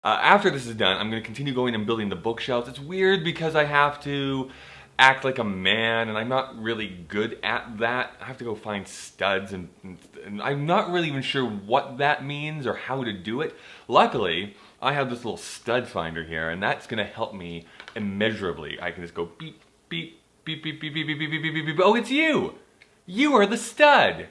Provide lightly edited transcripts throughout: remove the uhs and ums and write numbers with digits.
After this is done, I'm going to continue going and building the bookshelves. It's weird because I have to act like a man, and I'm not really good at that. I have to go find studs, and I'm not really even sure what that means or how to do it. Luckily, I have this little stud finder here, and that's going to help me immeasurably. I can just go beep, beep, beep, beep, beep, beep, beep, beep, beep, beep, beep. Oh, it's you! You are the stud!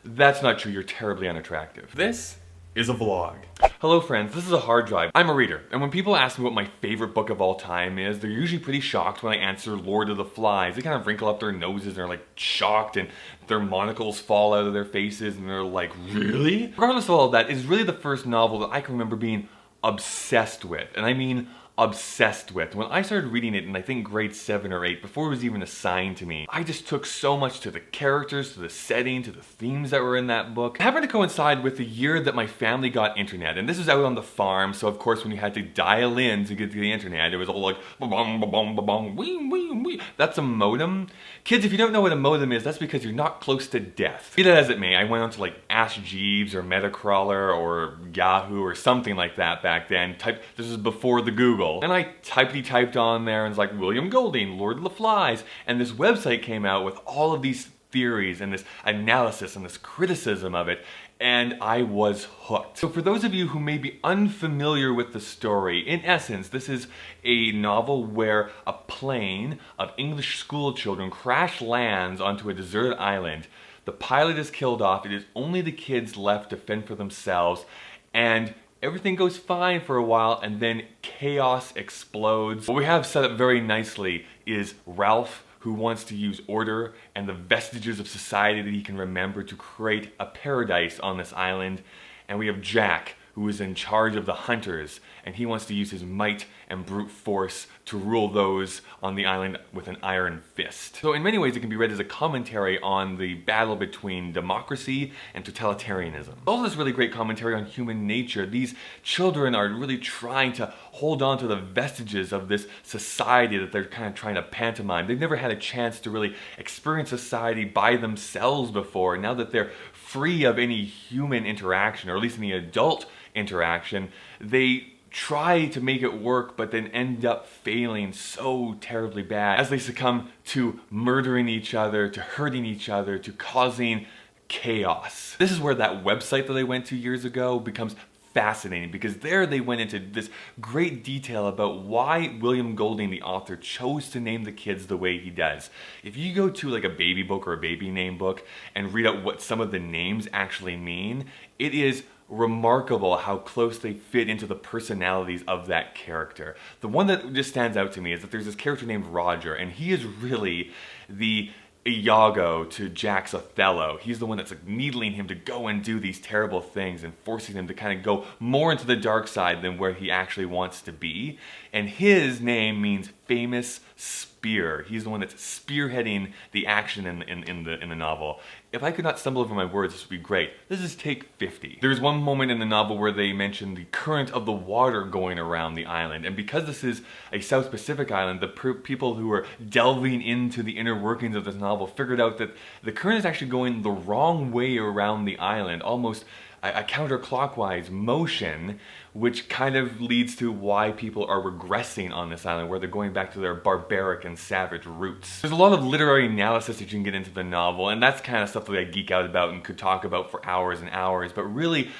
That's not true, you're terribly unattractive. This is a vlog. Hello friends, this is a hard drive. I'm a reader, and when people ask me what my favorite book of all time is, they're usually pretty shocked when I answer Lord of the Flies. They kind of wrinkle up their noses and are like shocked, and their monocles fall out of their faces and they're like, really? Regardless of all of that, it's really the first novel that I can remember being obsessed with, and I mean obsessed with. When I started reading it in I think grade 7 or 8, before it was even assigned to me, I just took so much to the characters, to the setting, to the themes that were in that book. It happened to coincide with the year that my family got internet, and this was out on the farm, so of course when you had to dial in to get to the internet, it was all like ba-bong, ba-bong, ba-bong, wee, wee, wee. That's a modem. Kids, if you don't know what a modem is, that's because you're not close to death. Be that as it may, I went on to like Ask Jeeves or Metacrawler or Yahoo or something like that back then. This was before the Google. And I typed on there and it's like William Golding, Lord of the Flies, and this website came out with all of these theories and this analysis and this criticism of it, and I was hooked. So for those of you who may be unfamiliar with the story, in essence, this is a novel where a plane of English school children crash lands onto a deserted island. The pilot is killed off, it is only the kids left to fend for themselves, and everything goes fine for a while, and then chaos explodes. What we have set up very nicely is Ralph, who wants to use order and the vestiges of society that he can remember to create a paradise on this island. And we have Jack, who is in charge of the hunters, and he wants to use his might and brute force to rule those on the island with an iron fist. So in many ways it can be read as a commentary on the battle between democracy and totalitarianism. It's also this really great commentary on human nature. These children are really trying to hold on to the vestiges of this society that they're kind of trying to pantomime. They've never had a chance to really experience society by themselves before. Now that they're free of any human interaction, or at least any adult interaction, they try to make it work, but then end up failing so terribly bad as they succumb to murdering each other, to hurting each other, to causing chaos. This is where that website that they went to years ago becomes fascinating, because there they went into this great detail about why William Golding, the author, chose to name the kids the way he does. If you go to like a baby book or a baby name book and read out what some of the names actually mean, it is remarkable how close they fit into the personalities of that character. The one that just stands out to me is that there's this character named Roger, and he is really the Iago to Jack's Othello. He's the one that's like needling him to go and do these terrible things and forcing him to kind of go more into the dark side than where he actually wants to be. And his name means famous spear. He's the one that's spearheading the action in the novel. If I could not stumble over my words, this would be great. This is take 50. There's one moment in the novel where they mention the current of the water going around the island, and because this is a South Pacific island, the people who are delving into the inner workings of this novel figured out that the current is actually going the wrong way around the island, almost a counterclockwise motion, which kind of leads to why people are regressing on this island, where they're going back to their barbaric and savage roots. There's a lot of literary analysis that you can get into the novel, and that's kind of stuff that I geek out about and could talk about for hours and hours, but really,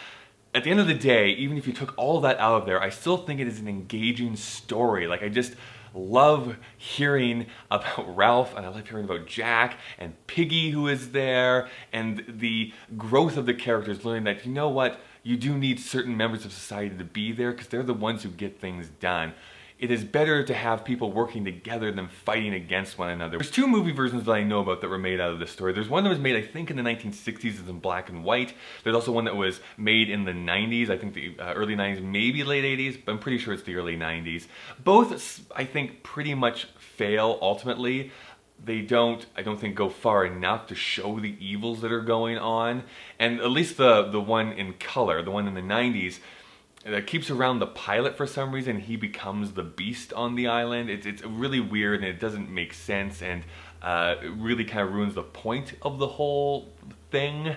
at the end of the day, even if you took all that out of there, I still think it is an engaging story. Like, I just love hearing about Ralph, and I love hearing about Jack and Piggy, who is there, and the growth of the characters, learning that, you know what, you do need certain members of society to be there because they're the ones who get things done. It is better to have people working together than fighting against one another. There's two movie versions that I know about that were made out of this story. There's one that was made, I think, in the 1960s, it's in black and white. There's also one that was made in the 90s, I think the early 90s, maybe late 80s, but I'm pretty sure it's the early 90s. Both, I think, pretty much fail ultimately. They don't, I don't think, go far enough to show the evils that are going on. And at least the one in color, the one in the 90s, that keeps around the pilot for some reason. He becomes the beast on the island. It's really weird, and it doesn't make sense, and it really kind of ruins the point of the whole thing.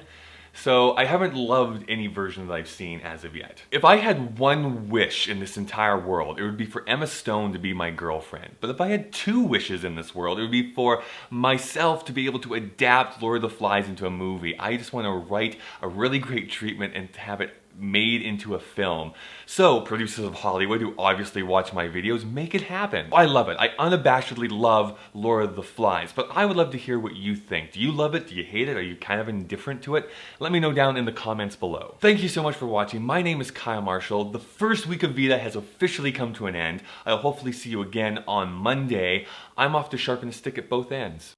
So I haven't loved any version that I've seen as of yet. If I had one wish in this entire world, it would be for Emma Stone to be my girlfriend. But if I had two wishes in this world, it would be for myself to be able to adapt Lord of the Flies into a movie. I just want to write a really great treatment and have it made into a film. So, producers of Hollywood who obviously watch my videos, make it happen. I love it. I unabashedly love Lord of the Flies, but I would love to hear what you think. Do you love it? Do you hate it? Are you kind of indifferent to it? Let me know down in the comments below. Thank you so much for watching. My name is Kyle Marshall. The first week of VEDA has officially come to an end. I'll hopefully see you again on Monday. I'm off to sharpen a stick at both ends.